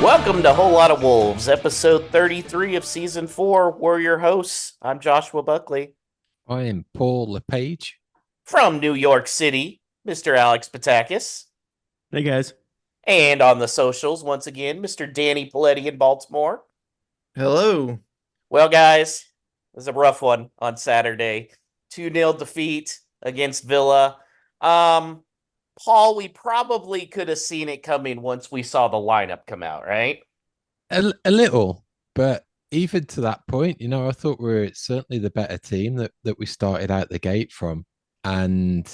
Welcome to Whole Lot of Wolves, episode 33 of season 4. We're your hosts. I'm Joshua Buckley. I am Paul LePage. From New York City, Mr. Alex Patakis. Hey, guys. And on the socials, once again, Mr. Danny Paletti in Baltimore. Hello. Well, guys, it was a rough one on Saturday. 2-0 defeat against Villa. Paul, we probably could have seen it coming once we saw the lineup come out, right? A little, but even to that point, I thought we were certainly the better team that we started out the gate from. And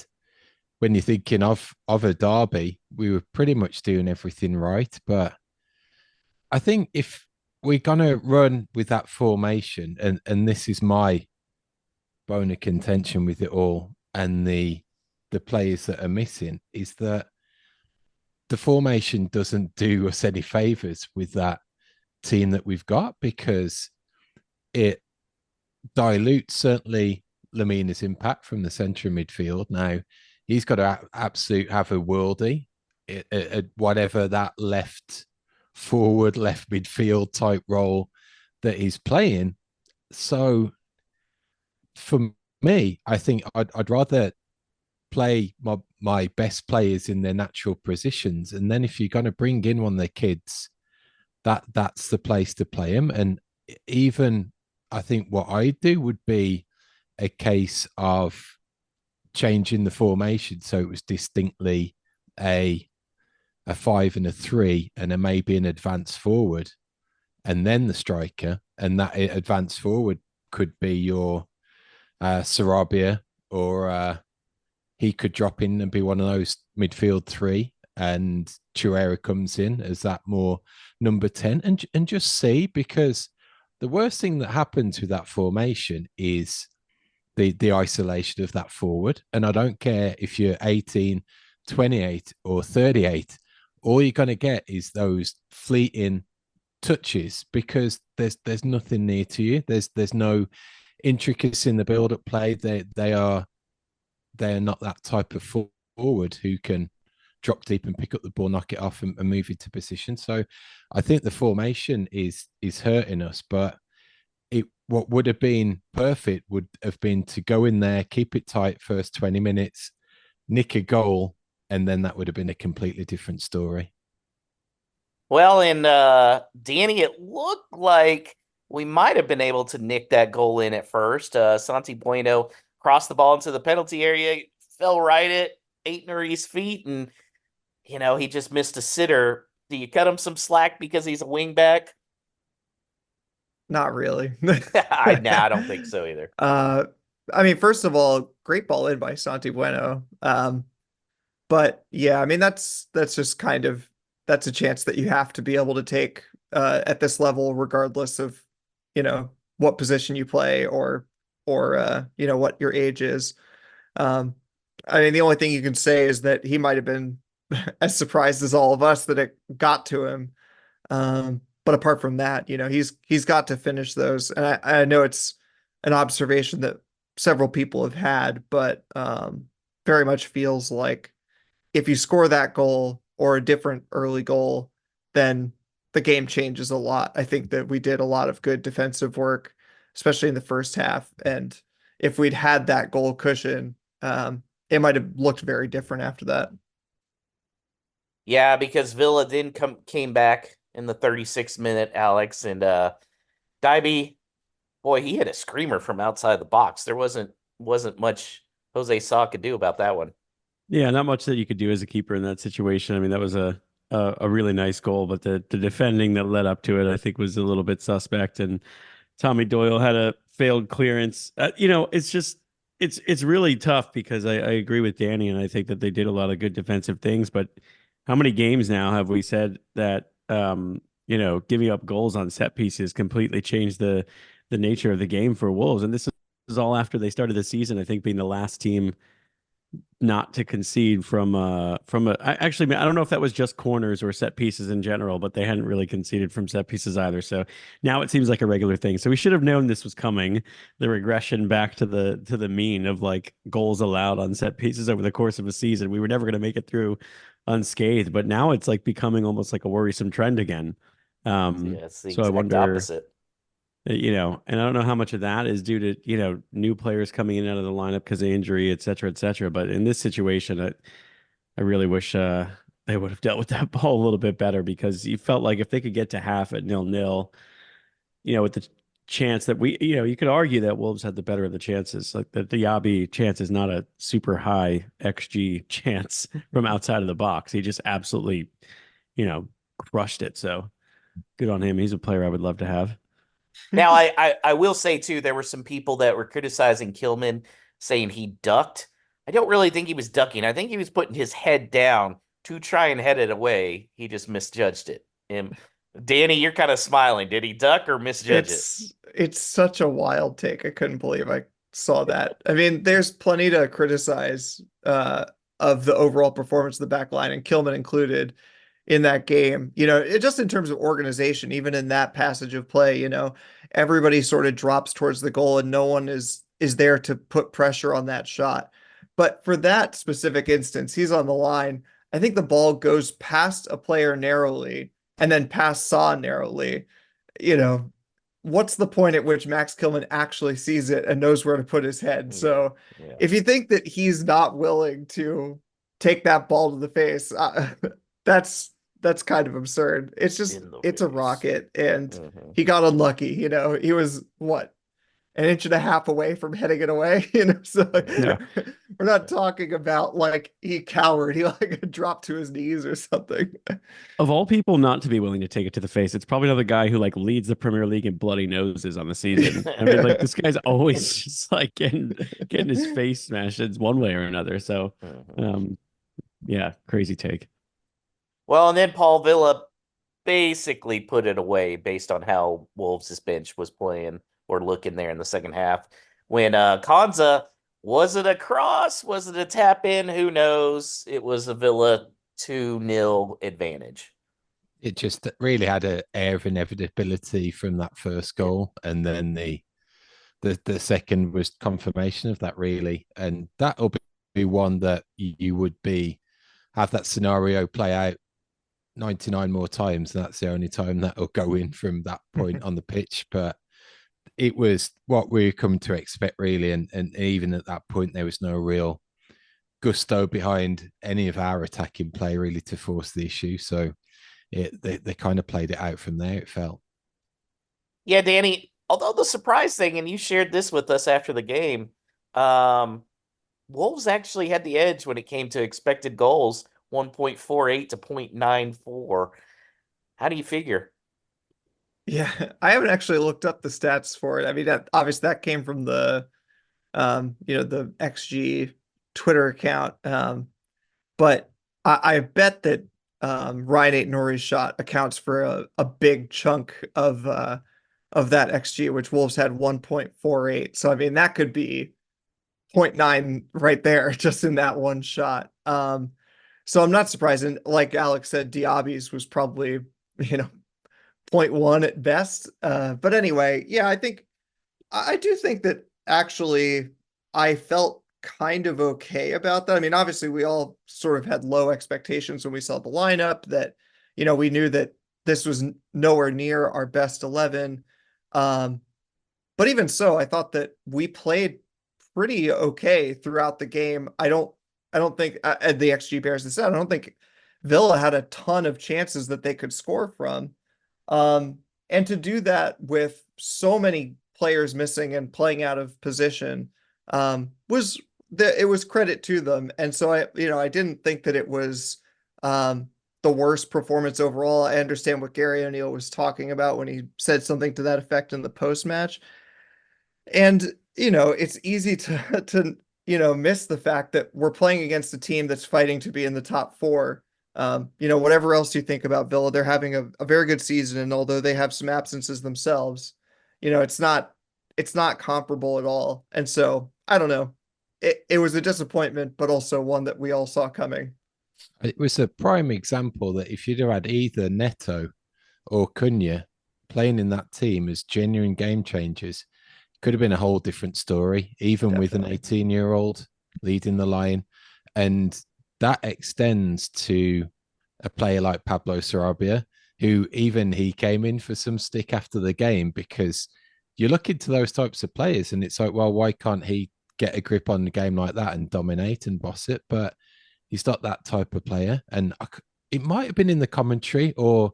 when you're thinking of a derby, we were pretty much doing everything right. But I think if we're going to run with that formation, and this is my bone of contention with it all, and the players that are missing, is that the formation doesn't do us any favors with that team that we've got, because it dilutes certainly Lamina's impact from the centre of midfield. Now he's got to absolutely have a worldie at whatever that left forward, left midfield type role that he's playing. So for me, I think I'd rather play my best players in their natural positions, and then if you're going to bring in one of the kids, that's the place to play him. And even I think what I do would be a case of changing the formation so it was distinctly a 5 and a 3, and then maybe an advance forward and then the striker, and that advance forward could be your Sarabia, or he could drop in and be one of those midfield 3, and Chuera comes in as that more number 10, and just see, because the worst thing that happens with that formation is the isolation of that forward. And I don't care if you're 18, 28 or 38, all you're going to get is those fleeting touches, because there's nothing near to you. There's no intricacy in the build-up play. They're not that type of forward who can drop deep and pick up the ball, knock it off, and move into position. So I think the formation is hurting us. But what would have been perfect would have been to go in there, keep it tight first 20 minutes, nick a goal, and then that would have been a completely different story. Well, and Danny, it looked like we might have been able to nick that goal in at first. Santi Bueno crossed the ball into the penalty area, fell right at Aitner's feet, and he just missed a sitter. Do you cut him some slack because he's a wingback? Not really. I don't think so either. I mean, first of all, great ball in by Santi Bueno. But yeah, I mean, that's just kind of, that's a chance that you have to be able to take at this level, regardless of, what position you play or what your age is. I mean, the only thing you can say is that he might have been as surprised as all of us that it got to him. But apart from that, he's got to finish those. And I know it's an observation that several people have had, but very much feels like if you score that goal or a different early goal, then the game changes a lot. I think that we did a lot of good defensive work, especially in the first half. And if we'd had that goal cushion, it might have looked very different after that. Yeah, because Villa then came back in the 36th minute, Alex, and Dybie, boy, he hit a screamer from outside the box. There wasn't much Jose Sa could do about that one. Yeah, not much that you could do as a keeper in that situation. I mean, that was a really nice goal, but the defending that led up to it, I think, was a little bit suspect. And Tommy Doyle had a failed clearance. It's really tough, because I agree with Danny, and I think that they did a lot of good defensive things. But how many games now have we said that giving up goals on set pieces completely changed the nature of the game for Wolves? And this is all after they started the season, I think, being the last team not to concede from actually, I don't know if that was just corners or set pieces in general, but they hadn't really conceded from set pieces either. So now it seems like a regular thing. So we should have known this was coming, the regression back to the mean of like goals allowed on set pieces over the course of a season. We were never going to make it through unscathed, but now it's like becoming almost like a worrisome trend again. Yeah, it's the So I exact wonder, opposite. and I don't know how much of that is due to, new players coming in and out of the lineup because of injury, et cetera, et cetera. But in this situation, I really wish they would have dealt with that ball a little bit better, because you felt like if they could get to half at 0-0, with the chance that you could argue that Wolves had the better of the chances. Like the Diaby chance is not a super high XG chance from outside of the box. He just absolutely, crushed it. So good on him. He's a player I would love to have. Now, I will say too, there were some people that were criticizing Kilman, saying he ducked. I don't really think he was ducking. I think he was putting his head down to try and head it away. He just misjudged it. And Danny, you're kind of smiling. Did he duck or misjudge it? It's such a wild take. I couldn't believe I saw that. I mean, there's plenty to criticize of the overall performance of the back line, and Kilman included in that game. Just in terms of organization, even in that passage of play, everybody sort of drops towards the goal and no one is there to put pressure on that shot. But for that specific instance, he's on the line. I think the ball goes past a player narrowly and then past Saw narrowly. You know, what's the point at which Max Kilman actually sees it and knows where to put his head? Yeah, So yeah. if you think that he's not willing to take that ball to the face, that's kind of absurd. In the It's a face. rocket, and hmm he got unlucky. He was what, an inch and a half away from heading it away. So Yeah. we're not talking about like he cowered. He like dropped to his knees or something. Of all people not to be willing to take it to the face, it's probably another guy who like leads the Premier League in bloody noses on the season. I mean, like this guy's always just like getting his face smashed in one way or another. So, hmm yeah, crazy take. Well, and then Paul Villa basically put it away based on how Wolves' bench was playing or looking there in the second half. When Konza, was it a cross? Was it a tap in? Who knows? It was a Villa 2-0 advantage. It just really had an air of inevitability from that first Yeah. goal, and then the second was confirmation of that, really. And that'll be one that you would have that scenario play out 99 more times, and that's the only time that'll go in from that point on the pitch. But it was what we come to expect, really. And even at that point, there was no real gusto behind any of our attacking play, really, to force the issue. So they kind of played it out from there, it felt. Yeah, Danny, although the surprise thing, and you shared this with us after the game, um, Wolves actually had the edge when it came to expected goals, 1.48 to 0.94. How do you figure? Yeah, I haven't actually looked up the stats for it. I mean, obviously that came from the XG Twitter account. But I bet that Ryan Ait Nori's shot accounts for a big chunk of that XG, which Wolves had 1.48. So I mean that could be zero point 0.9 right there, just in that one shot. So I'm not surprised. And like Alex said, Diaby's was probably, you know, zero point 0.1 at best. But anyway, yeah, I do think that actually I felt kind of okay about that. I mean, obviously we all sort of had low expectations when we saw the lineup, that, we knew that this was nowhere near our best 11. Um, but even so, I thought that we played pretty okay throughout the game. I don't think the XG bears this out. I don't think Villa had a ton of chances that they could score from. And to do that with so many players missing and playing out of position, it was credit to them. And so I didn't think that it was the worst performance overall. I understand what Gary O'Neill was talking about when he said something to that effect in the post match. And it's easy to miss the fact that we're playing against a team that's fighting to be in the top four. Whatever else you think about Villa, they're having a very good season, and although they have some absences themselves, it's not comparable at all. And so I don't know. It was a disappointment, but also one that we all saw coming. It was a prime example that if you'd have had either Neto or Cunha playing in that team as genuine game changers, could have been a whole different story, even with an Definitely. 18-year-old leading the line. And that extends to a player like Pablo Sarabia. who even he came in for some stick after the game, because you look into those types of players and it's like, well, why can't he get a grip on the game like that and dominate and boss it? But he's not that type of player. And it might have been in the commentary, or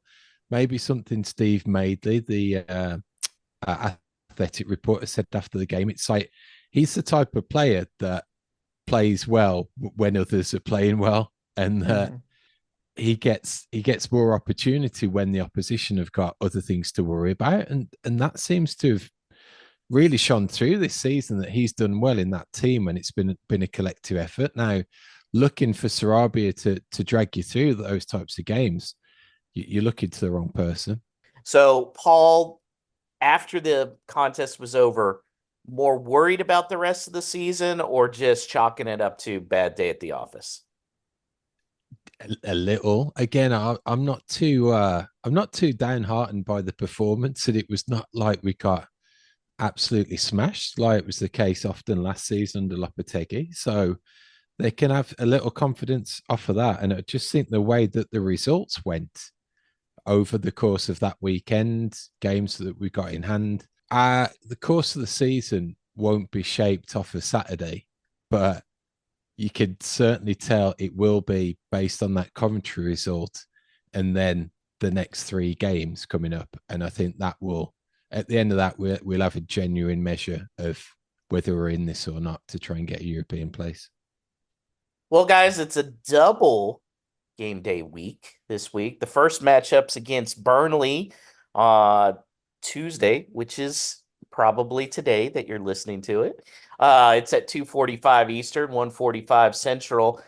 maybe something Steve Madeley, the athletic reporter, said after the game. It's like he's the type of player that plays well when others are playing well, and he gets more opportunity when the opposition have got other things to worry about, and that seems to have really shone through this season, that he's done well in that team and it's been a collective effort. Now, looking for Sarabia to drag you through those types of games, you're looking to the wrong person. So, Paul, after the contest was over, more worried about the rest of the season, or just chalking it up to bad day at the office? A little. Again, I'm not too downhearted by the performance, and it was not like we got absolutely smashed like it was the case often last season under Lopetegui. So they can have a little confidence off of that. And I just think the way that the results went over the course of that weekend, games that we got in hand, the course of the season won't be shaped off of Saturday, but you could certainly tell it will be based on that Coventry result and then the next 3 games coming up. And I think that will, at the end of that, we'll have a genuine measure of whether we're in this or not to try and get a European place. Well, guys, it's a double game day week this week. The first matchup's against Burnley Tuesday, which is probably today that you're listening to it. It's at 2:45 Eastern, 1:45 Central.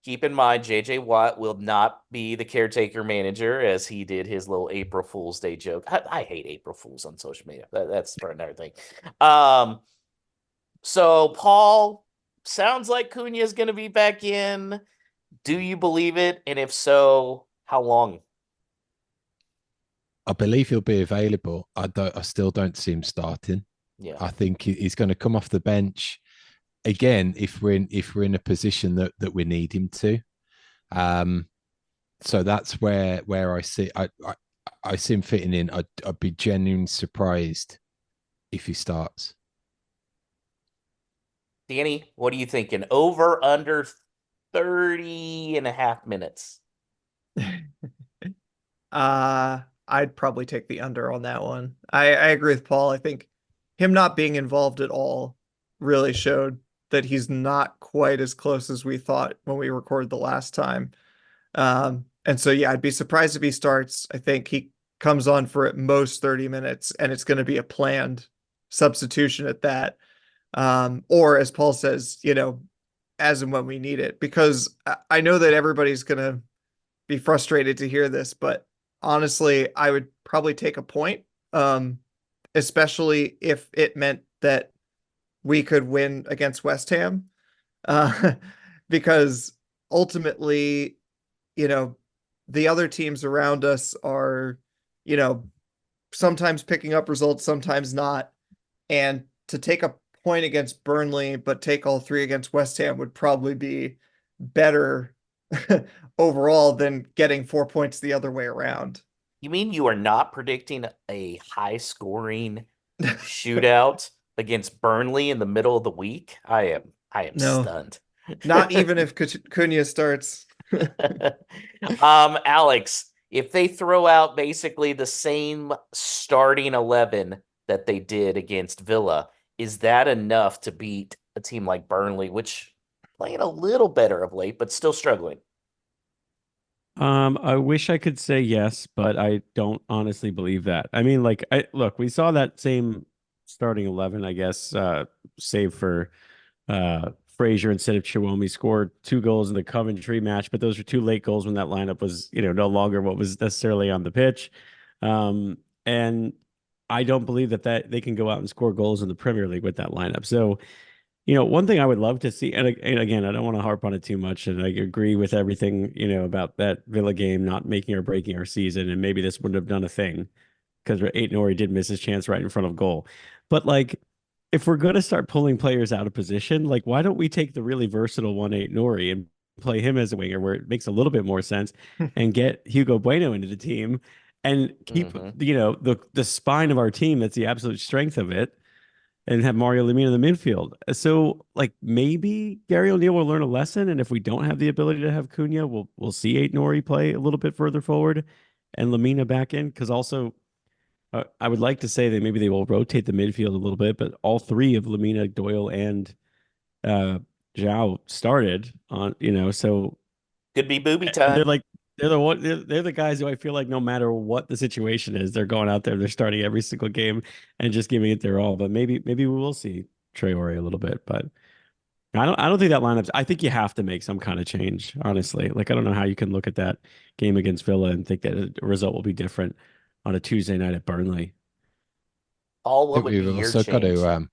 Keep in mind, JJ Watt will not be the caretaker manager, as he did his little April Fool's Day joke. I hate April Fools on social media. That's for another thing. So, Paul, sounds like Cunha is going to be back in. Do you believe it? And if so, how long? I believe he'll be available. I still don't see him starting. Yeah. I think he's going to come off the bench again if we're in a position that we need him to. So that's where I see I see him fitting in. I'd be genuinely surprised if he starts. Danny, what are you thinking? Over, under 30 and a half minutes? I'd probably take the under on that one. I agree with Paul. I think him not being involved at all really showed that he's not quite as close as we thought when we recorded the last time. And so, yeah, I'd be surprised if he starts. I think he comes on for at most 30 minutes, and it's going to be a planned substitution at that. Or as Paul says, as and when we need it, because I know that everybody's going to be frustrated to hear this, but honestly, I would probably take a point, especially if it meant that we could win against West Ham, because ultimately, the other teams around us are, sometimes picking up results, sometimes not. And to take a point against Burnley, but take all 3 against West Ham would probably be better overall than getting 4 points the other way around. You mean you are not predicting a high-scoring shootout against Burnley in the middle of the week? I am No. stunned. Not even if Cunha starts. Alex, if they throw out basically the same starting 11 that they did against Villa, is that enough to beat a team like Burnley, which playing a little better of late, but still struggling? I wish I could say yes, but I don't honestly believe that. I mean, look, we saw that same starting 11, I guess, save for Frazier instead of Chiwome, scored 2 goals in the Coventry match, but those were 2 late goals when that lineup was, no longer what was necessarily on the pitch. And I don't believe that they can go out and score goals in the Premier League with that lineup. So, one thing I would love to see, and again, I don't want to harp on it too much, and I agree with everything, about that Villa game not making or breaking our season, and maybe this wouldn't have done a thing because Aït-Nouri did miss his chance right in front of goal. But if we're going to start pulling players out of position, why don't we take the really versatile one Aït-Nouri and play him as a winger where it makes a little bit more sense, and get Hugo Bueno into the team and keep the spine of our team that's the absolute strength of it, and have Mario Lemina in the midfield. So like maybe Gary O'Neill will learn a lesson, and if we don't have the ability to have Cunha, we'll see Ait Nori play a little bit further forward and Lemina back in, because also I would like to say that maybe they will rotate the midfield a little bit, but all three of Lemina, Doyle, and uh Zhao started on, so Could be booby they're time. like they're the guys who I feel like no matter what the situation is, they're going out there, they're starting every single game and just giving it their all. But maybe we will see Traore a little bit, but I don't think that lineup. I think you have to make some kind of change, honestly. Like I don't know how you can look at that game against Villa and think that a result will be different on a Tuesday night at Burnley. Paul, I what think would be we've your also got change? to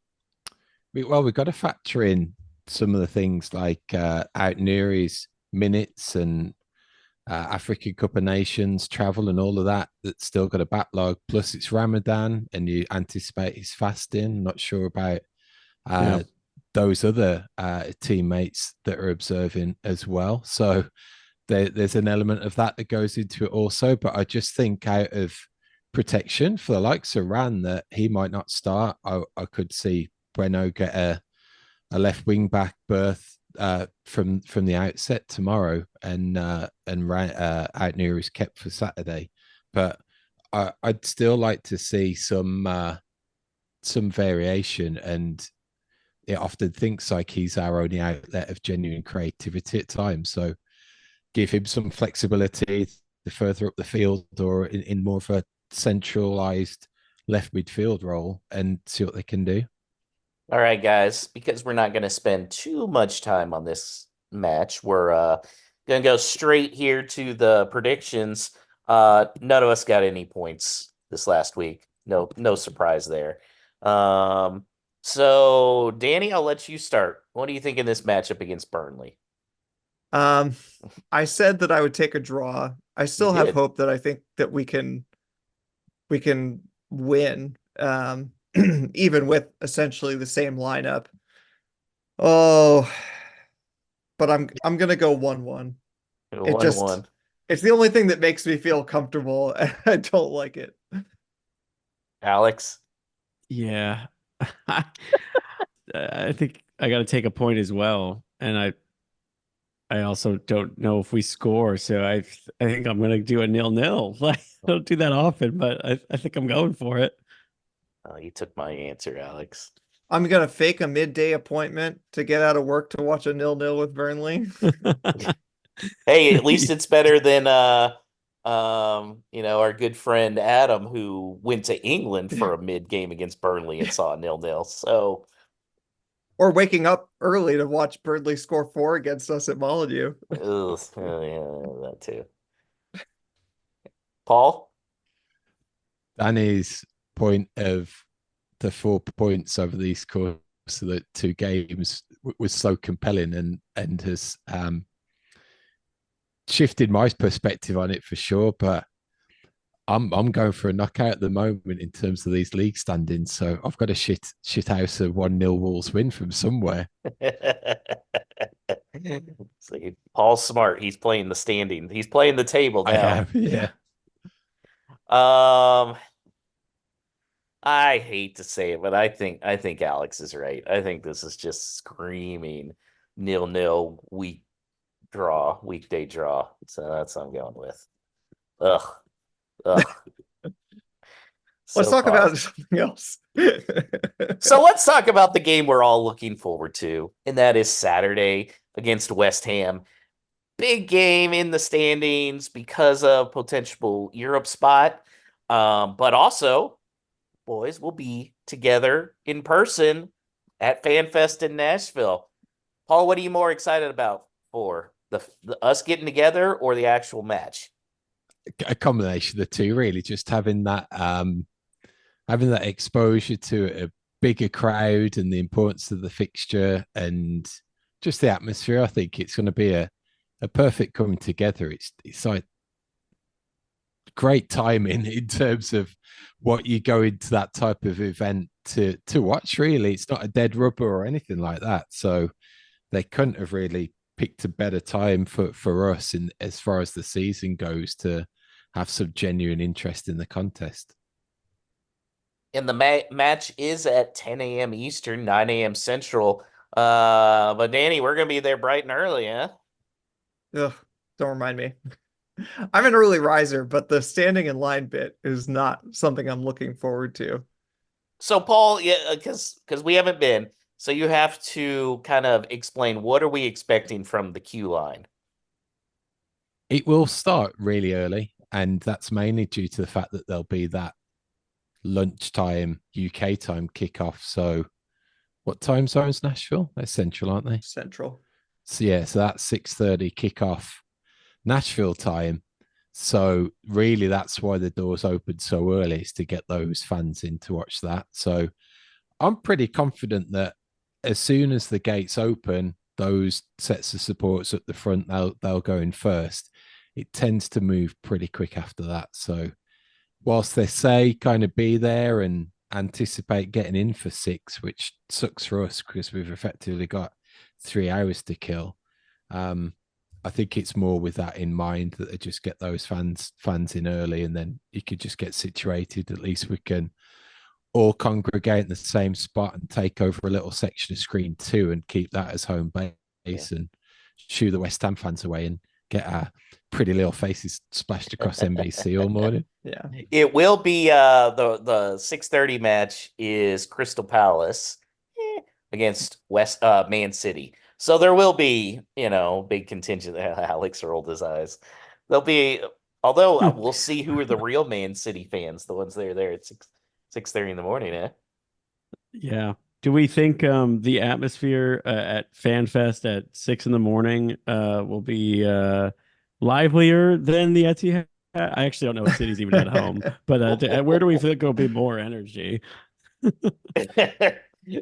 we've got to factor in some of the things like out Nuri's minutes and African Cup of Nations travel and all of that that's still got a backlog. Plus, it's Ramadan and you anticipate his fasting. Not sure about Yeah. uh, those other teammates that are observing as well. So there's an element of that that goes into it also. But I just think out of protection for the likes of Ran that he might not start. I could see Bueno get a left wing back berth from the outset tomorrow, and out near is kept for Saturday. But I'd still like to see some variation, and it often thinks like he's our only outlet of genuine creativity at times. So give him some flexibility the further up the field or in more of a centralized left midfield role and see what they can do. All right, guys, because we're not going to spend too much time on this match, we're going to go straight here to the predictions. None of us got any points this last week. No surprise there. So Danny, I'll let you start. What do you think in this matchup against Burnley? Um, I said that I would take a draw. I You still have did. hope that I think that we can win. Even with essentially the same lineup. Oh, but I'm gonna go 1-1. It just 1-1. it's the only thing that makes me feel comfortable. I don't like it. Alex. Yeah. I think I got to take a point as well, and I also don't know if we score, so I think I'm gonna do a 0-0. Like I don't do that often, but I think I'm going for it. Oh, you took my answer, Alex. I'm gonna fake a midday appointment to get out of work to watch a 0-0 with Burnley. Hey, at least it's better than our good friend Adam who went to England for a mid game against Burnley and saw a 0-0. So, Or waking up early to watch Burnley score 4 against us at Molyneux. ugh, yeah, that too. Paul? Danny's point of the 4 points over these course of the two games was so compelling and has shifted my perspective on it for sure. But I'm going for a knockout at the moment in terms of these league standings. So I've got a shit house of 1-0 Wolves win from somewhere. See, Paul's smart. He's playing the standing. He's playing the table I now. have, yeah. Um, I hate to say it, but I think Alex is right. I think this is just screaming 0-0 weekday draw. So that's what I'm going with. Ugh. Ugh. Let's So talk about positive. something else. So let's talk about the game we're all looking forward to, and that is Saturday against West Ham. Big game in the standings because of potential Europe spot. But also, boys will be together in person at FanFest in Nashville. Paul, what are you more excited about for the us getting together or the actual match? A combination of the two, really. Just having that exposure to a bigger crowd and the importance of the fixture and just the atmosphere. I think it's going to be a perfect coming together. It's like great timing in terms of what you go into that type of event to watch. Really, it's not a dead rubber or anything like that. So they couldn't have really picked a better time for us in as far as the season goes to have some genuine interest in the contest. And the match is at 10 a.m. Eastern, 9 a.m. Central. But Danny, we're gonna be there bright and early, huh? Ugh, don't remind me. I'm an early riser, but the standing in line bit is not something I'm looking forward to. So Paul, yeah, because we haven't been, so you have to kind of explain what are we expecting from the queue line. It will start really early, and that's mainly due to the fact that there'll be that lunchtime UK time kickoff. So, what time zone's Nashville? They're central, aren't they? Central. So yeah, so that's 6:30 kickoff Nashville time. So really, that's why the doors opened so early, is to get those fans in to watch that. So I'm pretty confident that as soon as the gates open, those sets of supports at the front, they'll go in first. It tends to move pretty quick after that. So whilst they say kind of be there and anticipate getting in for 6, which sucks for us because we've effectively got 3 hours to kill. I think it's more with that in mind that they just get those fans in early, and then you could just get situated. At least we can all congregate in the same spot and take over a little section of screen 2 and keep that as home base and shoo the West Ham fans away and get our pretty little faces splashed across NBC all morning. Yeah. It will be the 6:30 match is Crystal Palace against Man City. So there will be, big contingent. Alex rolled his eyes. There'll be, although we'll see who are the real Man City fans, the ones that are there at 6:30 in the morning, eh? Yeah. Do we think the atmosphere at FanFest at 6 in the morning will be livelier than the Etihad? I actually don't know if City's even at home, but where do we think will be more energy?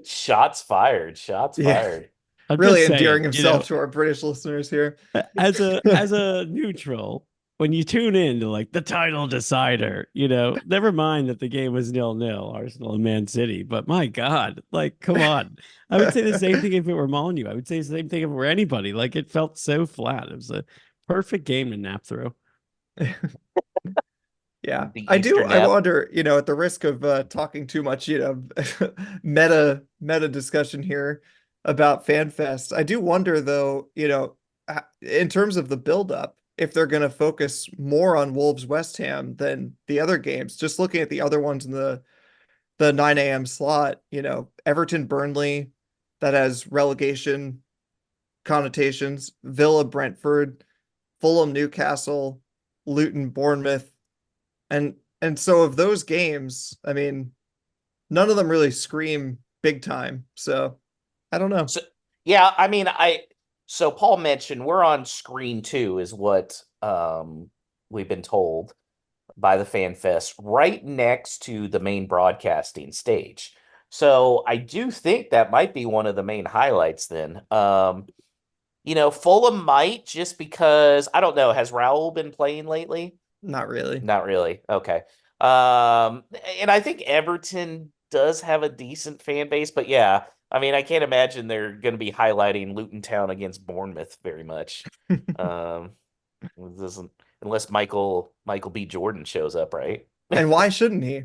Shots fired. Shots Yeah. fired. I'm Really just endearing saying, himself to our British listeners here. as a neutral, when you tune in to like the title decider, never mind that the game was 0-0, Arsenal and Man City, but my God, like, come on. I would say the same thing if it were Molyneux. I would say the same thing if it were anybody. Like, it felt so flat. It was a perfect game to nap through. Yeah, The I do. Eastern I nap. wonder, at the risk of talking too much, meta discussion here about FanFest. I do wonder, though, in terms of the buildup, if they're going to focus more on Wolves West Ham than the other games. Just looking at the other ones in the 9 a.m. slot, Everton Burnley, that has relegation connotations, Villa Brentford, Fulham Newcastle, Luton Bournemouth. And so of those games, I mean, none of them really scream big time. So I don't know. So, yeah, I mean, so Paul mentioned we're on screen 2 is what we've been told by the FanFest, right next to the main broadcasting stage. So I do think that might be one of the main highlights then. Fulham might, just because I don't know, has Raul been playing lately? Not really. Not really. Okay. And I think Everton does have a decent fan base, but yeah, I mean, I can't imagine they're going to be highlighting Luton Town against Bournemouth very much. Um, doesn't unless Michael B. Jordan shows up, right? And why shouldn't he?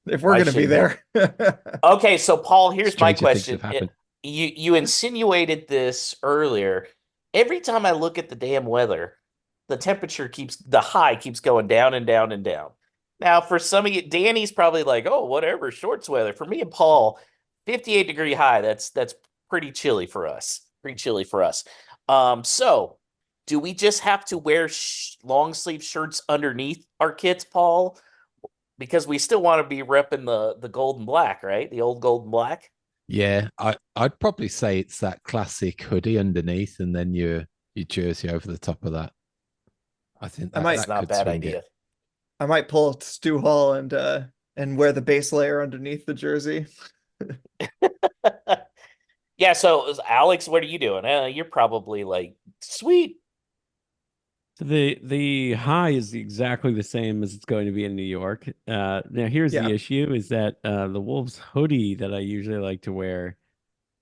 If we're Why going to be shouldn't there. Okay, so Paul, here's my Stranger things question. have happened. You insinuated this earlier. Every time I look at the damn weather, the high keeps going down and down and down. Now, for some of you, Danny's probably like, oh, whatever, shorts weather. For me and Paul, 58-degree high, that's pretty chilly for us. Pretty chilly for us. So do we just have to wear long sleeve shirts underneath our kits, Paul? Because we still want to be repping the gold and black, right? The old gold and black. Yeah, I'd probably say it's that classic hoodie underneath, and then your jersey over the top of that. I think I might- That's that not a could bad swing idea. it. I might pull a Stu Hall and wear the base layer underneath the jersey. Yeah, so Alex, what are you doing? You're probably like, sweet. The high is exactly the same as it's going to be in New York. Now here's the Yeah. issue is that the Wolves hoodie that I usually like to wear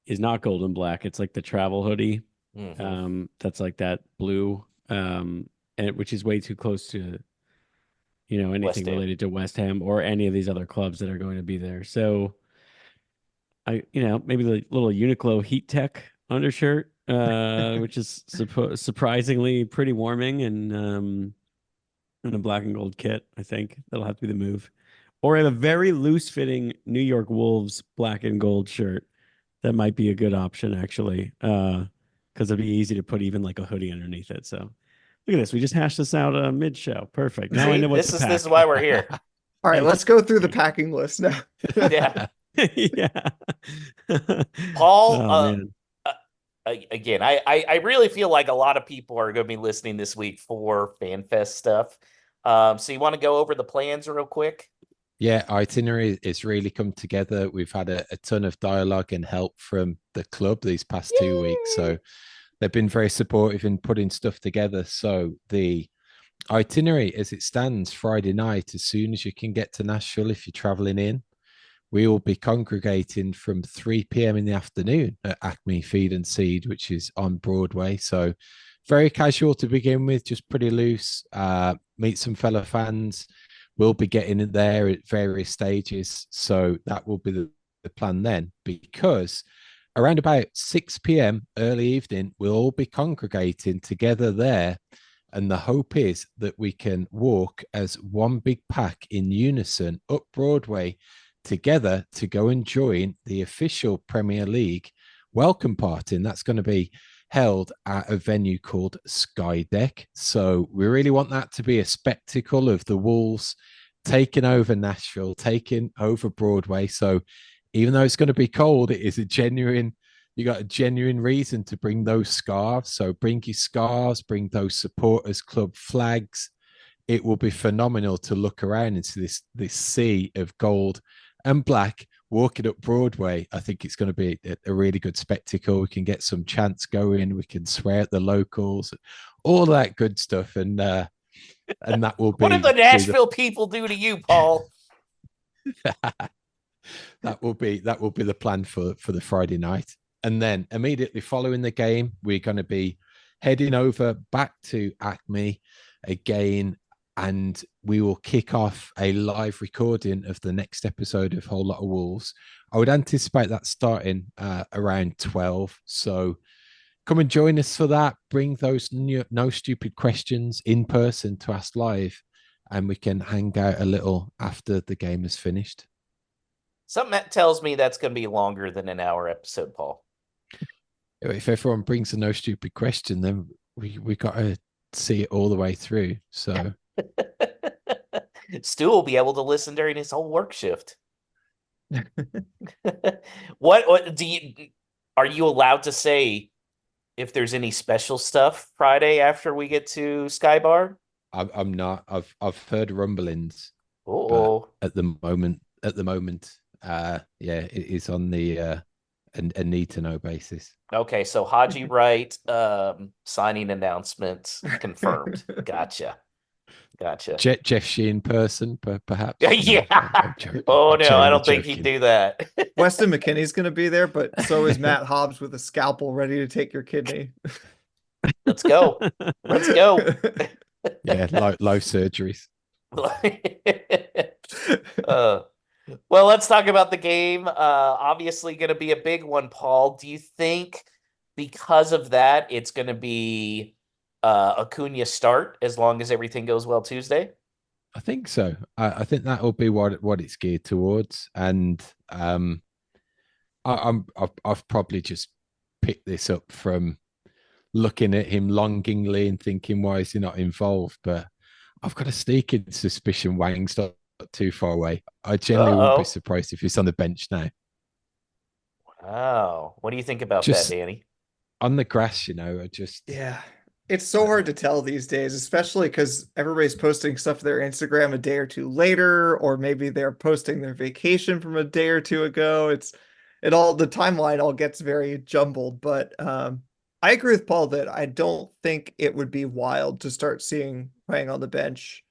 is not gold and black. It's like the travel hoodie That's like that blue, and which is way too close to, anything West Ham. related to West Ham or any of these other clubs that are going to be there. So maybe the little Uniqlo Heat Tech undershirt, which is surprisingly pretty warming, and a black and gold kit. I think that'll have to be the move. Or I have a very loose fitting New York Wolves black and gold shirt. That might be a good option, actually, because it'd be easy to put even like a hoodie underneath it. So look at this. We just hashed this out mid show. Perfect. Now I See, know what this to is pack. this is why we're here. All right, let's go through the packing list now. Yeah. Yeah. Paul, Oh man. again, I really feel like a lot of people are going to be listening this week for FanFest stuff. So you want to go over the plans real quick? Yeah, itinerary is really come together. We've had a ton of dialogue and help from the club these past 2 weeks. So they've been very supportive in putting stuff together. So the itinerary as it stands Friday night, as soon as you can get to Nashville, if you're traveling in, we will be congregating from 3 p.m. in the afternoon at Acme Feed and Seed, which is on Broadway. So very casual to begin with, just pretty loose. Meet some fellow fans. We'll be getting in there at various stages. So that will be the plan then, because around about 6 p.m. early evening, we'll all be congregating together there. And the hope is that we can walk as one big pack in unison up Broadway together to go and join the official Premier League welcome party. And that's going to be held at a venue called Sky Deck. So we really want that to be a spectacle of the Wolves taking over Nashville, taking over Broadway. So even though it's going to be cold, it is you got a genuine reason to bring those scarves. So bring your scarves, bring those supporters club flags. It will be phenomenal to look around and see this sea of gold and black walking up Broadway. I think it's going to be a really good spectacle. We can get some chants going. We can swear at the locals, all that good stuff. And that will be what did the Nashville people do to you, Paul? that will be the plan for the Friday night. And then immediately following the game, we're going to be heading over back to Acme again, and we will kick off a live recording of the next episode of Whole Lot of Wolves. I would anticipate that starting around 12. So come and join us for that. Bring those no stupid questions in person to ask live, and we can hang out a little after the game is finished. Something that tells me that's going to be longer than an hour episode, Paul. If everyone brings a no stupid question, then we got to see it all the way through. So Stu will be able to listen during his whole work shift. What are you allowed to say if there's any special stuff Friday after we get to Sky Bar? I'm not. I've heard rumblings. Oh, at the moment, yeah, it is on the a need to know basis. okay. So Haji Wright signing announcement confirmed. Gotcha. Jeff Sheen person, perhaps. Yeah. I'm joking. Oh I'm no, I totally don't think he'd joking. do that. Weston McKinney's going to be there, but so is Matt Hobbs with a scalpel ready to take your kidney. Let's go. Let's go. Yeah, life surgeries. Well, let's talk about the game. Obviously going to be a big one, Paul. Do you think because of that, it's going to be Acuna start as long as everything goes well Tuesday? I think so. I think that will be what it's geared towards, and I've probably just picked this up from looking at him longingly and thinking, why is he not involved? But I've got a sneaking suspicion Wang's not too far away. I generally wouldn't be surprised if he's on the bench now. Wow. What do you think about that, Danny? On the grass, I just... Yeah. It's so hard to tell these days, especially because everybody's posting stuff to their Instagram a day or two later, or maybe they're posting their vacation from a day or two ago. The timeline all gets very jumbled, but I agree with Paul that I don't think it would be wild to start seeing Wang on the bench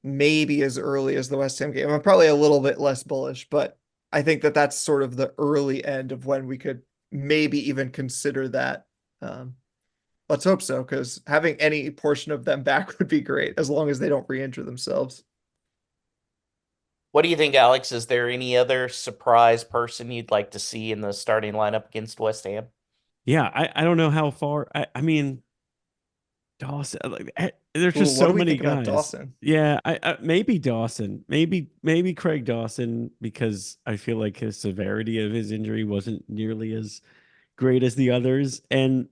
maybe as early as the West Ham game. I'm probably a little bit less bullish, but I think that's sort of the early end of when we could maybe even consider that let's hope so, because having any portion of them back would be great as long as they don't re-injure themselves. What do you think, Alex? Is there any other surprise person you'd like to see in the starting lineup against West Ham? Yeah, I don't know how far. I mean, Dawson, there's Ooh, just what so do we many think about guys. Dawson? Yeah, I maybe Dawson, maybe Craig Dawson, because I feel like his severity of his injury wasn't nearly as great as the others, and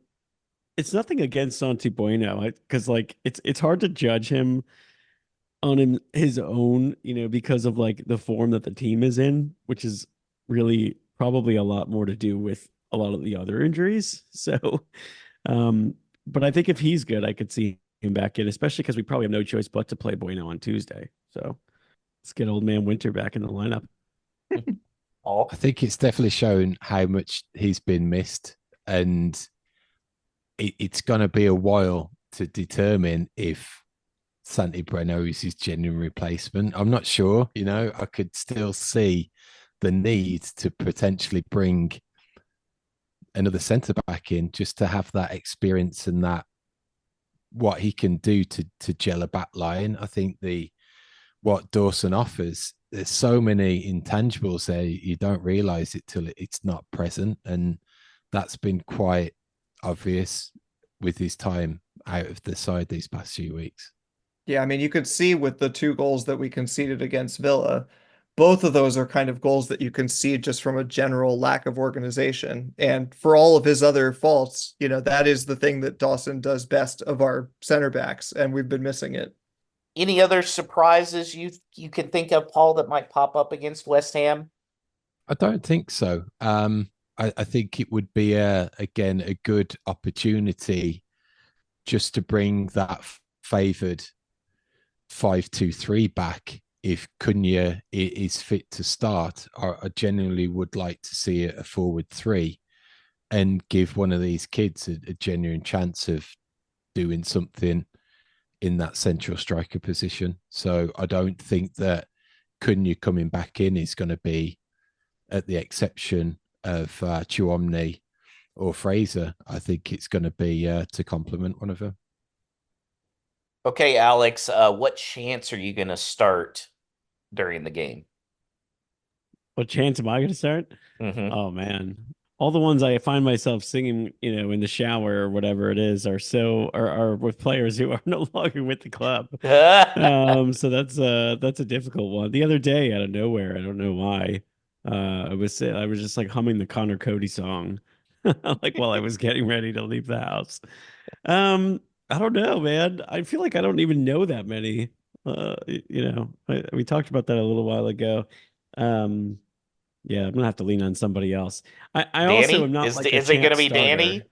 it's nothing against Santi Bueno, because like it's hard to judge him on his own, because of like the form that the team is in, which is really probably a lot more to do with a lot of the other injuries. So, um, but I think if he's good, I could see him back in, especially because we probably have no choice but to play Bueno on Tuesday. So let's get old man Winter back in the lineup. I think it's definitely shown how much he's been missed, and it's going to be a while to determine if Santi Breno is his genuine replacement. I'm not sure. I could still see the need to potentially bring another centre back in just to have that experience and that what he can do to gel a back line. I think what Dawson offers, there's so many intangibles there, you don't realize it till it's not present, and that's been quite obvious with his time out of the side these past few weeks. Yeah, I mean, you could see with the 2 goals that we conceded against Villa, both of those are kind of goals that you concede just from a general lack of organization. And for all of his other faults, that is the thing that Dawson does best of our center backs, and we've been missing it. Any other surprises you can think of, Paul, that might pop up against West Ham? I don't think so. I think it would be again a good opportunity just to bring that favoured 5-2-3 back if Cunha is fit to start. I genuinely would like to see a forward 3 and give one of these kids a genuine chance of doing something in that central striker position. So I don't think that Cunha coming back in is going to be at the exception of Chuomni or Fraser. I think it's going to be to complement one of them. Okay, Alex, what chance are you going to start during the game? What chance am I going to start? Mm-hmm. Oh man, all the ones I find myself singing, in the shower or whatever it is, are with players who are no longer with the club. So that's a difficult one. The other day, out of nowhere, I don't know why, I was just like humming the Connor Cody song, like while I was getting ready to leave the house. I don't know, man. I feel like I don't even know that many. We talked about that a little while ago. Um, yeah, I'm gonna have to lean on somebody else. I also am Danny? not Is like a is it going to chant be Danny? starter.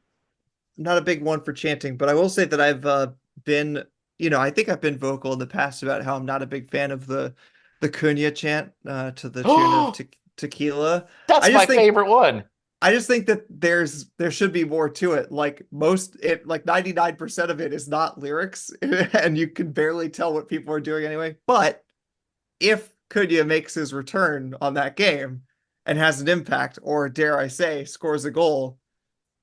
I'm not a big one for chanting, but I will say that I've been, I think I've been vocal in the past about how I'm not a big fan of the Cunha chant to the tune of Oh, tequila. I that's my just think favorite one. I just think that there should be more to it. Like 99% of it is not lyrics, and you can barely tell what people are doing anyway. But if Cunha makes his return on that game and has an impact, or dare I say, scores a goal,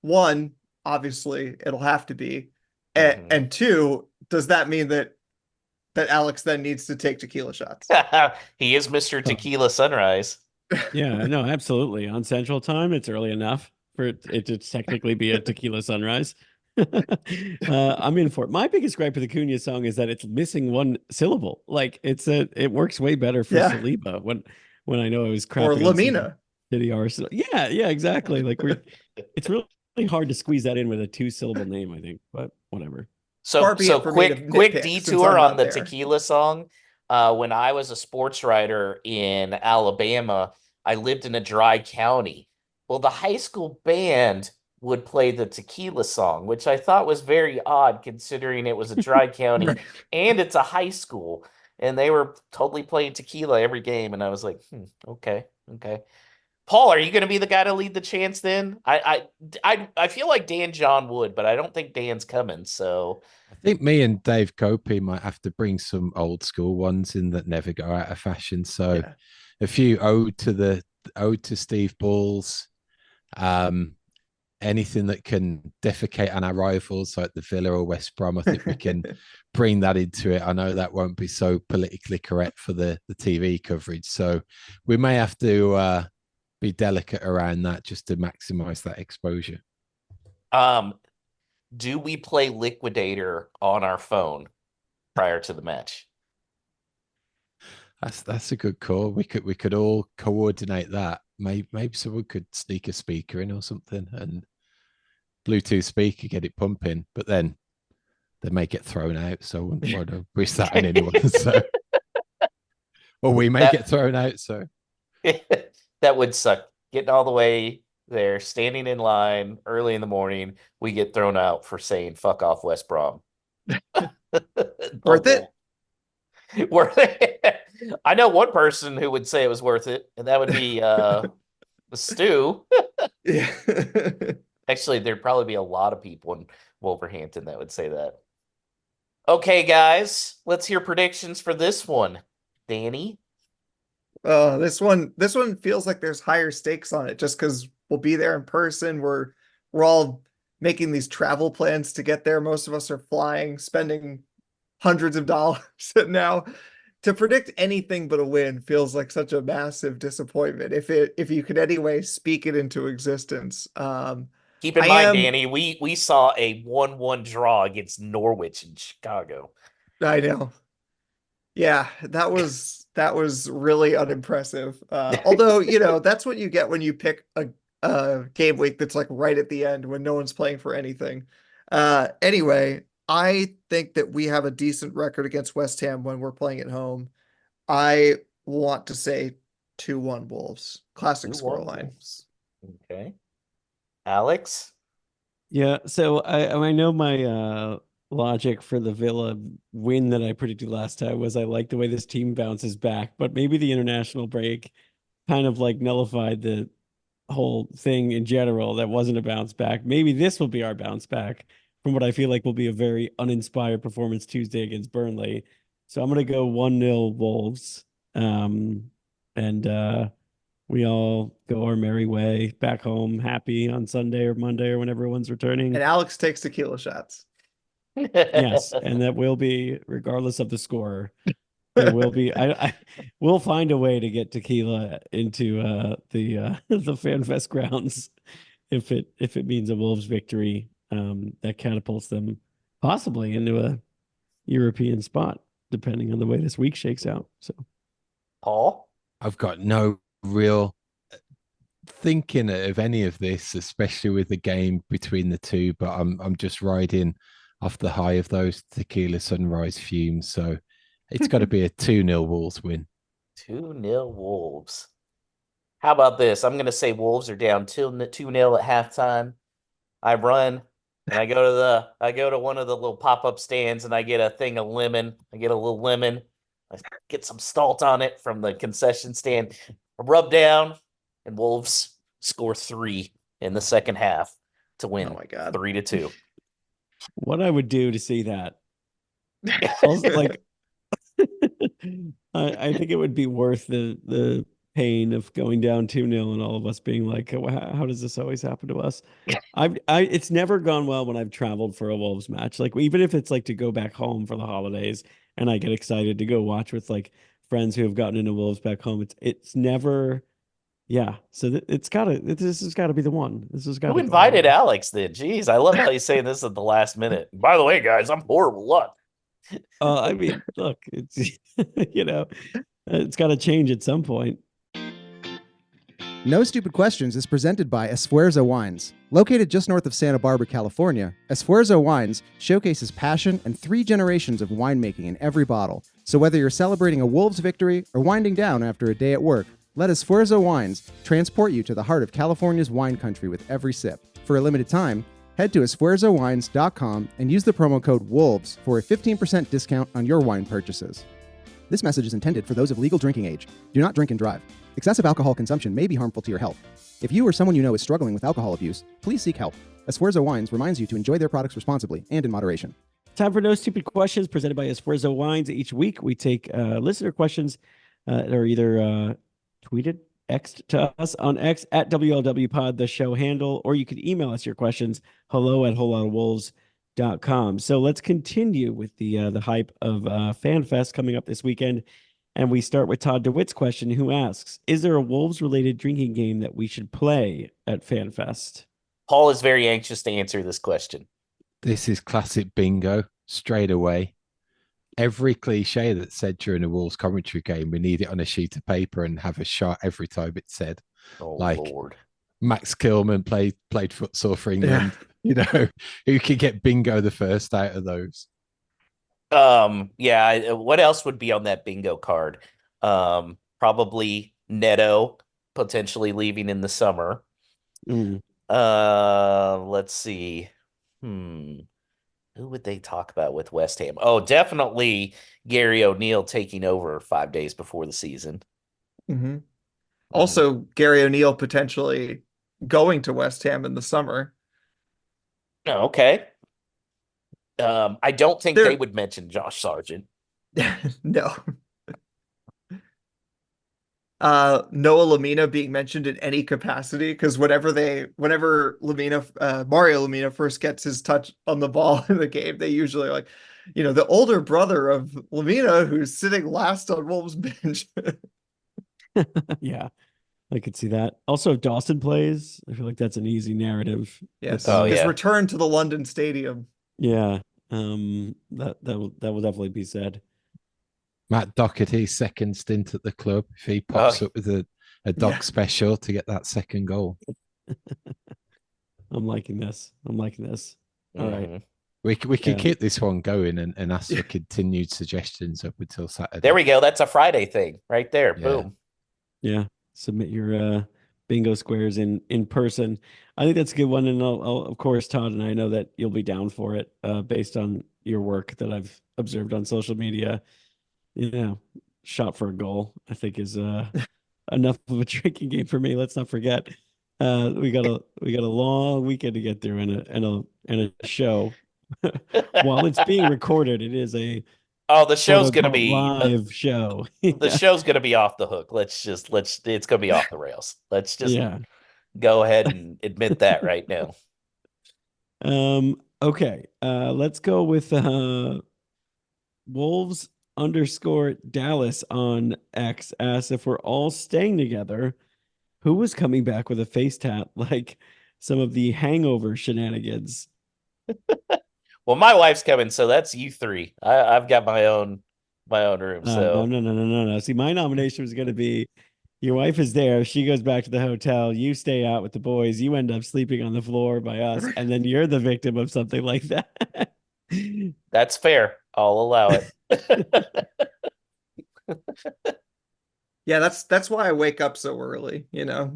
one, obviously it'll have to be, Mm-hmm. and two, does that mean that Alex then needs to take tequila shots? He is Mr. Oh, Tequila Sunrise. yeah, no, absolutely. On Central Time, it's early enough for it to technically be a tequila sunrise. I'm in for it. My biggest gripe with the Cunha song is that it's missing one syllable. Like it works way better for Yeah, Saliba when I know I was or crapping on Lamina. City Arsenal. Yeah, exactly. Like it's really hard to squeeze that in with a 2-syllable name, I think, but whatever. So Far be so it for me to quick nitpick since detour I'm on not the there. tequila song. When I was a sports writer in Alabama, I lived in a dry county. Well, the high school band would play the tequila song, which I thought was very odd considering it was a dry county Right. and it's a high school. And they were totally playing tequila every game. And I was like, okay, okay. Paul, are you going to be the guy to lead the chance then? I feel like Dan John would, but I don't think Dan's coming. So I think me and Dave Copey might have to bring some old school ones in that never go out of fashion. So Yeah. a few ode to Steve Balls, um, anything that can defecate on our rivals like the Villa or West Brom. I think we can bring that into it. I know that won't be so politically correct for the TV coverage, so we may have to be delicate around that just to maximize that exposure. Do we play Liquidator on our phone prior to the match? That's a good call. We could all coordinate that. Maybe someone could sneak a speaker in or something and Bluetooth speaker, get it pumping, but then they may get thrown out. So I wouldn't want to wish that on anyone. So, or we may get thrown out. So that would suck. Getting all the way there, standing in line early in the morning, we get thrown out for saying "fuck off, West Brom." Worth it? Worth it. I know one person who would say it was worth it, and that would be the Stu. Yeah. Actually, there'd probably be a lot of people in Wolverhampton that would say that. Okay, guys, let's hear predictions for this one. Danny? This one feels like there's higher stakes on it just because we'll be there in person. We're all making these travel plans to get there. Most of us are flying, spending hundreds of dollars now. To predict anything but a win feels like such a massive disappointment. If you could anyway speak it into existence. Keep in mind, Danny, we saw a 1-1 draw against Norwich in Chicago. I know. Yeah, that was really unimpressive. Although, that's what you get when you pick a game week that's like right at the end when no one's playing for anything. Anyway, I think that we have a decent record against West Ham when we're playing at home. I want to say 2-1 Wolves. Classic 2-1 scoreline. Wolves. Okay. Alex? Yeah, so I know my logic for the Villa win that I predicted last time was I like the way this team bounces back, but maybe the international break kind of like nullified the whole thing in general. That wasn't a bounce back. Maybe this will be our bounce back from what I feel like will be a very uninspired performance Tuesday against Burnley. So I'm going to go 1-0 Wolves. And we all go our merry way back home, happy on Sunday or Monday or when everyone's returning. And Alex takes tequila shots. Yes, and that will be regardless of the score. There will be. I will find a way to get tequila into the FanFest grounds if it means a Wolves victory. That catapults them possibly into a European spot, depending on the way this week shakes out. So, Paul? I've got no real thinking of any of this, especially with the game between the two, but I'm just riding off the high of those tequila sunrise fumes. So it's got to be a 2-0 Wolves win. 2-0 Wolves. How about this? I'm going to say Wolves are down 2-0 at halftime. I run and I go to one of the little pop-up stands and I get a thing of lemon. I get a little lemon. I get some Stalt on it from the concession stand. I rub down and Wolves score 3 in the second half to win. Oh my God. 3-2. What I would do to see that, also, like, I think it would be worth the pain of going down 2-0 and all of us being like, how does this always happen to us? It's never gone well when I've traveled for a Wolves match. Like, even if it's like to go back home for the holidays and I get excited to go watch with like friends who have gotten into Wolves back home, it's never. Yeah, so this has got to be the one. This has got. Who invited Alex then? Jeez, I love how he's saying this at the last minute. By the way, guys, I'm horrible luck. I mean, look, it's it's got to change at some point. No Stupid Questions is presented by Esfuerzo Wines. Located just north of Santa Barbara, California, Esfuerzo Wines showcases passion and 3 generations of winemaking in every bottle. So whether you're celebrating a Wolves victory or winding down after a day at work, let Esfuerzo Wines transport you to the heart of California's wine country with every sip. For a limited time, head to esfuerzowines.com and use the promo code WOLVES for a 15% discount on your wine purchases. This message is intended for those of legal drinking age. Do not drink and drive. Excessive alcohol consumption may be harmful to your health. If you or someone you know is struggling with alcohol abuse, please seek help. Esfuerzo Wines reminds you to enjoy their products responsibly and in moderation. Time for No Stupid Questions presented by Esfuerzo Wines. Each week we take listener questions that are either tweeted X to us on X at WLW Pod, the show handle, or you can email us your questions, hello@wholelotofwolves.com. So let's continue with the hype of FanFest coming up this weekend. And we start with Todd DeWitt's question, who asks, is there a Wolves-related drinking game that we should play at FanFest? Paul is very anxious to answer this question. This is classic bingo straight away. Every cliche that's said during a Wolves commentary game, we need it on a sheet of paper and have a shot every time it's said. Oh, Like Lord. Max Kilman played futsal for England. You know, who could get bingo the first out of those? Yeah, what else would be on that bingo card? Probably Neto potentially leaving in the summer. Mm. Let's see. Who would they talk about with West Ham? Oh, definitely Gary O'Neill taking over 5 days before the season. Mm-hmm. Also, Gary O'Neill potentially going to West Ham in the summer. Oh, okay. I don't think They're- they would mention Josh Sargent. No. Noah Lamina being mentioned in any capacity, because whenever Mario Lamina first gets his touch on the ball in the game, they usually are like, the older brother of Lamina who's sitting last on Wolves bench. Yeah, I could see that. Also, if Dawson plays, I feel like that's an easy narrative. Yes. Oh, His yeah. return to the London Stadium. Yeah. That will definitely be said. Matt Doherty's second stint at the club, if he pops up with a dog special to get that second goal. I'm liking this. All right. We could keep this one going and ask for continued suggestions up until Saturday. There we go. That's a Friday thing right there. Yeah. Boom. Yeah. Submit your bingo squares in person. I think that's a good one. And I'll of course, Todd and I know that you'll be down for it based on your work that I've observed on social media. Shot for a goal, I think, is enough of a drinking game for me. Let's not forget. We got a long weekend to get through and a show. While it's being recorded, it is a the show's gonna be live show. The show's gonna be off the hook. It's gonna be off the rails. Let's just go ahead and admit that right now. Okay. Let's go with Wolves _Dallas on X asks if we're all staying together, who was coming back with a face tat like some of the Hangover shenanigans? Well, my wife's coming, so that's you three. I've got my own room. So No. See, my nomination was going to be your wife is there. She goes back to the hotel. You stay out with the boys. You end up sleeping on the floor by us, and then you're the victim of something like that. That's fair. I'll allow it. Yeah, that's why I wake up so early,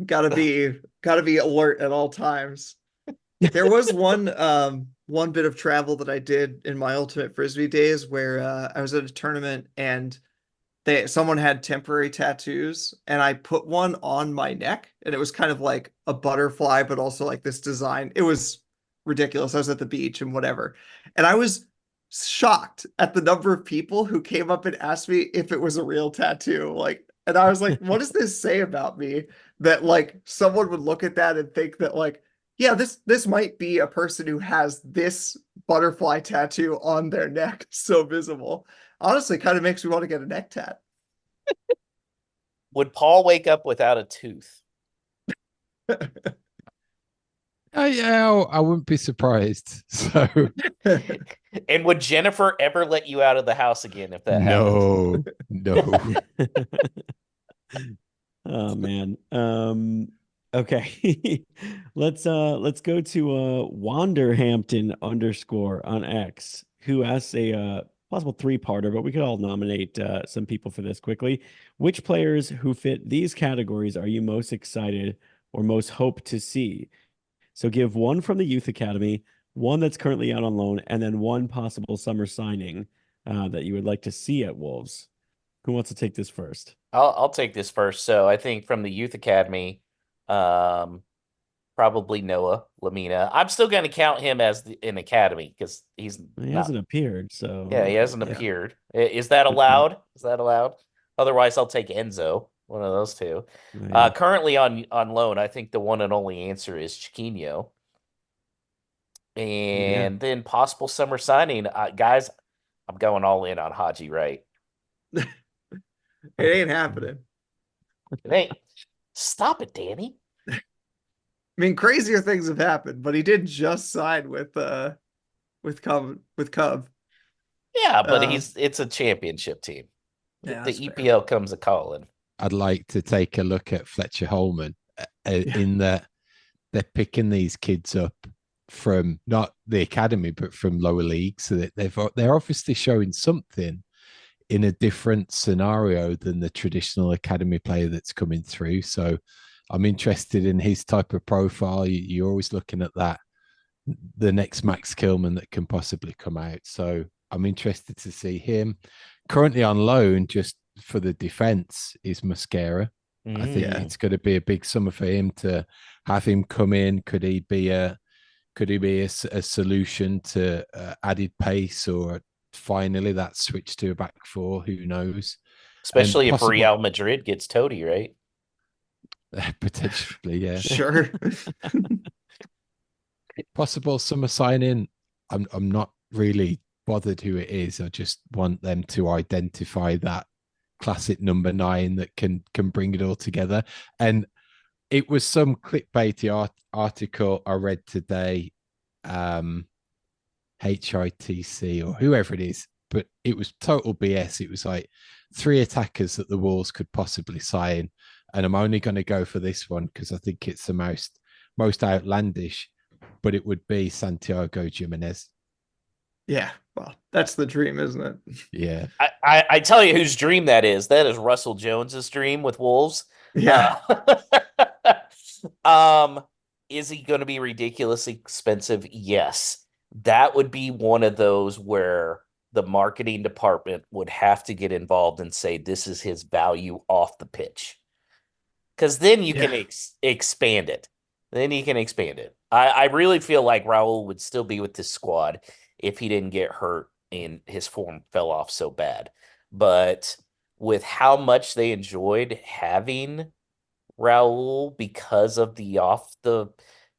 Gotta be alert at all times. There was one bit of travel that I did in my ultimate frisbee days where I was at a tournament and someone had temporary tattoos and I put one on my neck and it was kind of like a butterfly, but also like this design. It was ridiculous. I was at the beach and whatever. And I was shocked at the number of people who came up and asked me if it was a real tattoo. And I was like, what does this say about me that like someone would look at that and think that like, yeah, this might be a person who has this butterfly tattoo on their neck so visible. Honestly, kind of makes me want to get a neck tat. Would Paul wake up without a tooth? Yeah, I wouldn't be surprised. So, and would Jennifer ever let you out of the house again if that happened? No. Oh man. Okay. Let's go to Wanderhampton _ on X, who asks a possible 3-parter, but we could all nominate some people for this quickly. Which players who fit these categories are you most excited or most hope to see? So give one from the youth academy, one that's currently out on loan, and then one possible summer signing that you would like to see at Wolves. Who wants to take this first? I'll take this first. So I think from the youth academy, probably Noah Lamina. I'm still going to count him as an academy because he hasn't appeared. So yeah, he hasn't appeared. Is that allowed? Is that allowed? Otherwise, I'll take Enzo. One of those two. Yeah. Currently on loan, I think the one and only answer is Chiquinho. And then possible summer signing. Guys, I'm going all in on Haji Wright. It ain't happening. Hey, stop it, Danny. I mean, crazier things have happened, but he did just sign with Cub. Yeah, but it's a championship team. Yeah, The that's fair. EPL comes a calling. I'd like to take a look at Fletcher Holman in that they're picking these kids up from not the academy, but from lower leagues. So that they're obviously showing something in a different scenario than the traditional academy player that's coming through. So I'm interested in his type of profile. You're always looking at that, the next Max Kilman that can possibly come out. So I'm interested to see him. Currently on loan, just for the defense, is Mosquera. I think it's going to be a big summer for him to have him come in. Could he be a solution to added pace, or finally that switch to a back four? Who knows? Especially if Real Madrid gets Toady, right? Potentially, yeah. Sure. Possible summer signing. I'm not really bothered who it is. I just want them to identify that classic number 9 that can bring it all together. And it was some clickbaity article I read today, HITC or whoever it is, but it was total BS. It was like 3 attackers that the Wolves could possibly sign, and I'm only going to go for this one because I think it's the most outlandish, but it would be Santiago Jimenez. Yeah, well, that's the dream, isn't it? Yeah. I tell you whose dream that is. That is Russell Jones's dream with Wolves. Yeah. Is he going to be ridiculously expensive? Yes. That would be one of those where the marketing department would have to get involved and say this is his value off the pitch. Because then you can expand it. Then you can expand it. I really feel like Raul would still be with this squad if he didn't get hurt and his form fell off so bad. But with how much they enjoyed having Raul because of the off the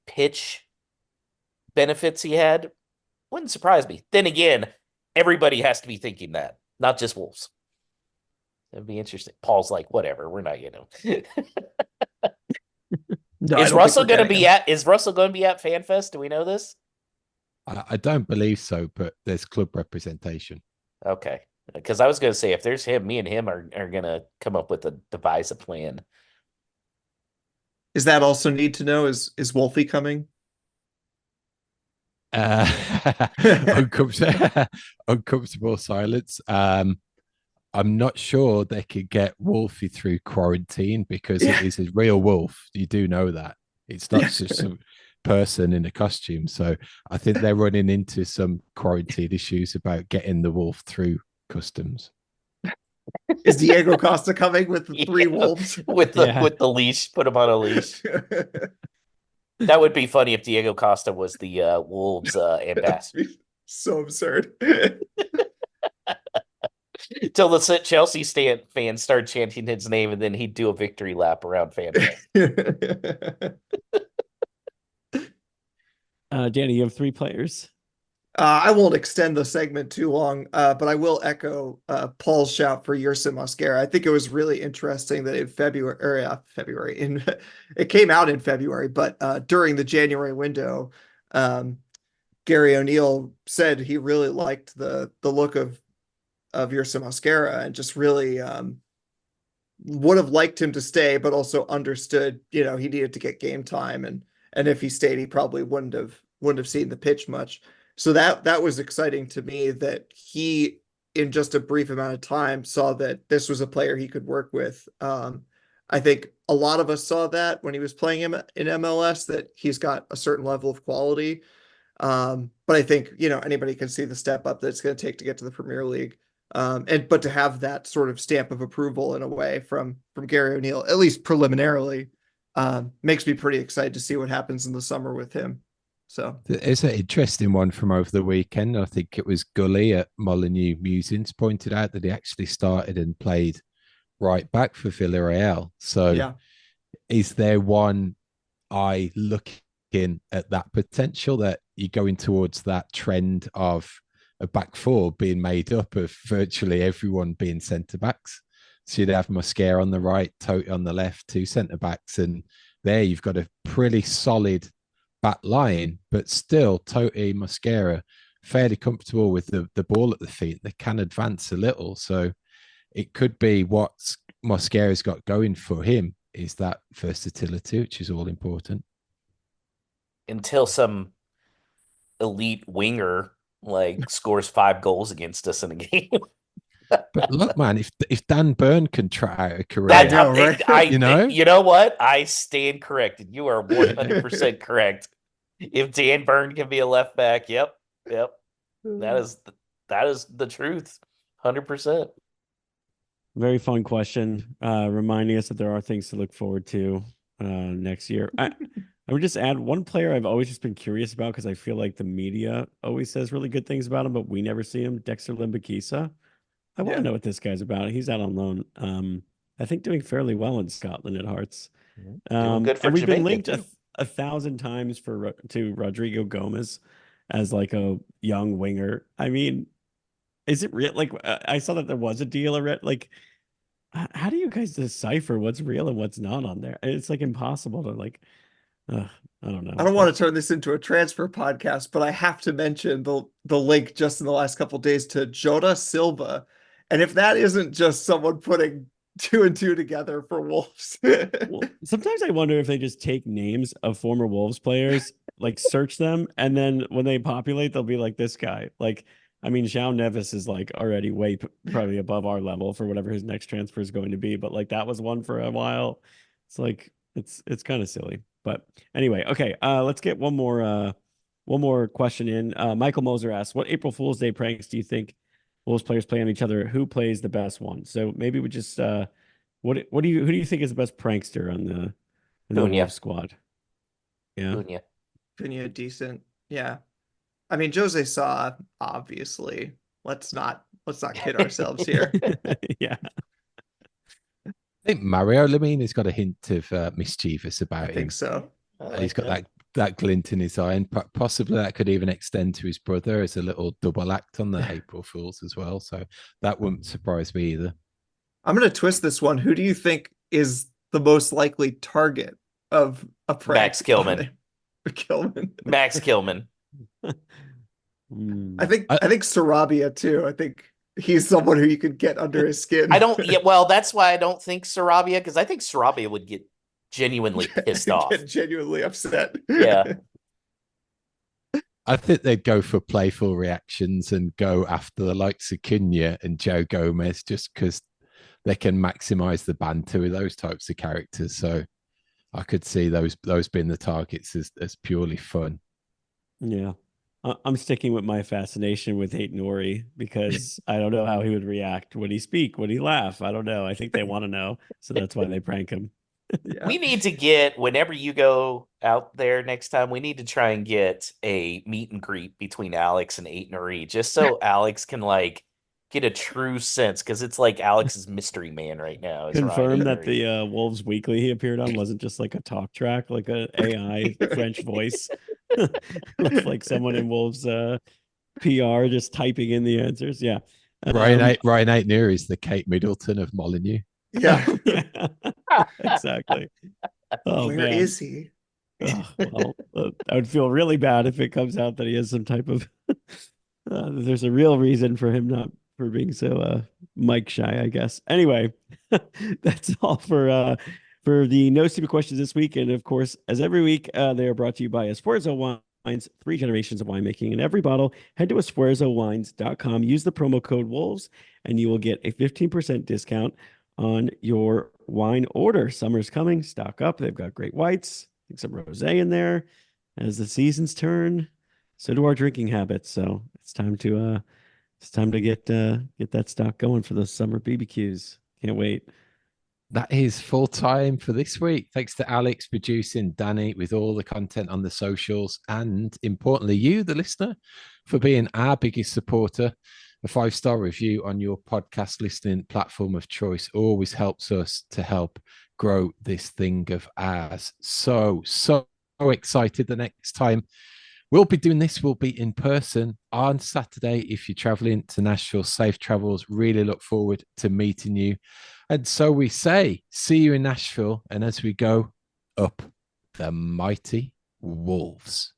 pitch benefits he had, wouldn't surprise me. Then again, everybody has to be thinking that, not just Wolves. It'd be interesting. Paul's like, whatever, we're not, No, Is Russell going to be at FanFest? Do we know this? I don't believe so, but there's club representation. Okay. Because I was going to say, if there's him, me and him are going to come up with devise a plan. Is that also need to know? Is Wolfie coming? Uncomfortable silence. I'm not sure they could get Wolfie through quarantine because it is a real wolf. You do know that. It's not just some person in a costume. So I think they're running into some quarantine issues about getting the wolf through customs. Is Diego Costa coming with the 3 wolves? With the leash, put him on a leash. That would be funny if Diego Costa was the Wolves ambassador. So absurd. Till the Chelsea fans start chanting his name, and then he'd do a victory lap around FanFest. Danny, you have 3 players. I won't extend the segment too long, but I will echo Paul's shout for Yerson Mosquera. I think it was really interesting that in February, it came out in February, but during the January window, Gary O'Neill said he really liked the look of Yerson Mosquera and just really would have liked him to stay, but also understood, he needed to get game time, and if he stayed, he probably wouldn't have seen the pitch much. So that was exciting to me that he, in just a brief amount of time, saw that this was a player he could work with. I think a lot of us saw that when he was playing him in MLS, that he's got a certain level of quality. But I think, anybody can see the step up that it's going to take to get to the Premier League. But to have that sort of stamp of approval in a way from Gary O'Neill, at least preliminarily, makes me pretty excited to see what happens in the summer with him. So it's an interesting one from over the weekend. I think it was Gully at Molyneux Musings pointed out that he actually started and played right back for Villarreal. So Yeah. is there one eye looking at that potential that you're going towards that trend of a back four being made up of virtually everyone being centre backs? So you'd have Mosquera on the right, Tote on the left, two centre backs, and there you've got a pretty solid back line, but still Tote, Mosquera fairly comfortable with the ball at the feet. They can advance a little, so it could be what Mosquera's got going for him is that versatility, which is all important. Until some elite winger like scores 5 goals against us in a game. But look, man, if Dan Burn can try out a career, I know, right? You know what? I stand corrected. You are 100% correct. If Dan Burn can be a left back, yep. That is the truth. 100%. Very fun question. Reminding us that there are things to look forward to next year. I would just add one player I've always just been curious about because I feel like the media always says really good things about him, but we never see him. Dexter Limbakisa. I want to know what this guy's about. He's out on loan. I think doing fairly well in Scotland at Hearts. Doing good for and we've been Jamaica, linked a thousand times to Rodrigo Gomez as like a young winger. I mean, is it real? Like I saw that there was a deal already. Like, how do you guys decipher what's real and what's not on there? It's like impossible to like. I don't know. I don't want to turn this into a transfer podcast, but I have to mention the link just in the last couple of days to Jota Silva. And if that isn't just someone putting 2 and 2 together for Wolves. Well, sometimes I wonder if they just take names of former Wolves players, like search them, and then when they populate, they'll be like this guy. Like, I mean, João Neves is like already way probably above our level for whatever his next transfer is going to be, but like that was one for a while. It's like it's kind of silly. But anyway, okay. Let's get one more question in. Michael Moser asks, "What April Fool's Day pranks do you think Wolves players play on each other? Who plays the best one?" So maybe we just who do you think is the best prankster on the Wolves squad? Yeah, Cunha decent. Yeah. I mean, Jose Sa, obviously. Let's not kid ourselves here. yeah. I think Mario Lemina got a hint of mischievous about I think him. so. He's got that glint in his eye, and possibly that could even extend to his brother as a little double act on the April Fools as well. So that wouldn't surprise me either. I'm going to twist this one. Who do you think is the most likely target of a prank? Max Kilman. Max Kilman. I think Sarabia too. I think he's someone who you could get under his skin. Well, that's why I don't think Sarabia, because I think Sarabia would get genuinely pissed off. Get genuinely upset. Yeah. I think they'd go for playful reactions and go after the likes of Cunha and Joe Gomez just because they can maximize the banter with those types of characters. So I could see those being the targets as purely fun. Yeah. I'm sticking with my fascination with Aït-Nouri because I don't know how he would react. Would he speak? Would he laugh? I don't know. I think they want to know. So that's why they prank him. Yeah. We need to get, whenever you go out there next time, we need to try and get a meet and greet between Alex and Aït-Nouri, just so Alex can like get a true sense, because it's like Alex's mystery man right now. Confirm that the Wolves Weekly he appeared on wasn't just like a talk track, like a AI French voice. With like someone in Wolves PR just typing in the answers. Yeah. Ryan Aït-Nouri is the Kate Middleton of Molineux. Yeah. Yeah. Exactly. Oh, Where man. is he? Well, I would feel really bad if it comes out that he has some type of there's a real reason for him not for being so mic shy, I guess. Anyway, that's all for the No Stupid Questions this week. And of course, as every week, they are brought to you by Esfuerzo Wines, 3 generations of winemaking in every bottle. Head to esfuerzowines.com, use the promo code WOLVES, and you will get a 15% discount on your wine order. Summer's coming, stock up. They've got great whites, I think some rosé in there. As the seasons turn, so do our drinking habits. So it's time to get that stock going for those summer BBQs. Can't wait. That is full time for this week. Thanks to Alex producing, Danny with all the content on the socials, and importantly, you, the listener, for being our biggest supporter. A 5-star review on your podcast listening platform of choice always helps us to help grow this thing of ours. So excited. The next time we'll be doing this, we'll be in person on Saturday. If you're traveling to Nashville, safe travels. Really look forward to meeting you. And so we say, see you in Nashville. And as we go up the mighty Wolves.